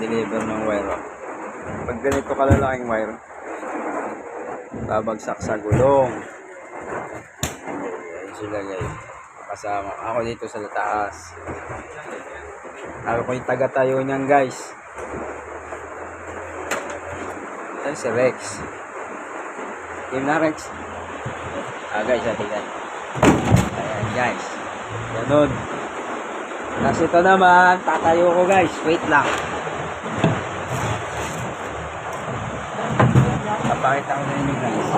nagde-deliver ng wire. Pag ganito kalalaking wire, babagsak sa gulong. Ayan sila guys. Kasama ako dito sa taas. Ako ko yung taga-tayo niyan guys. Ayan si Rex. Team na Rex. Guys, tingnan. Ayan guys. Ganun. Tapos ito naman, tatayo ko guys. Wait lang. Papakita ko na inyo guys.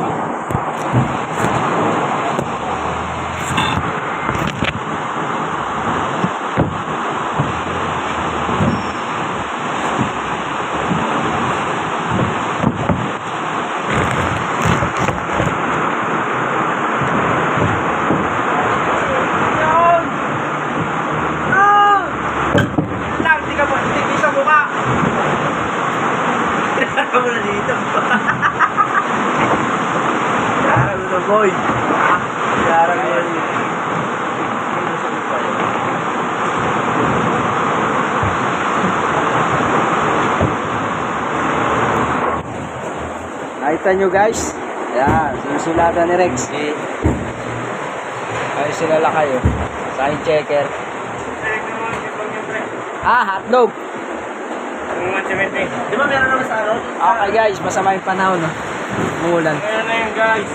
Kamu na dito. Yarang ito boy. Yarang yan. Nakita nyo guys. Ayan, sinusulatan ni Rex. Ayun sila lakay oh. Sign checker. Hotdog. Di ba meron naman sa ano? Okay guys, masama yung panahon. Umuulan. Meron na yun guys.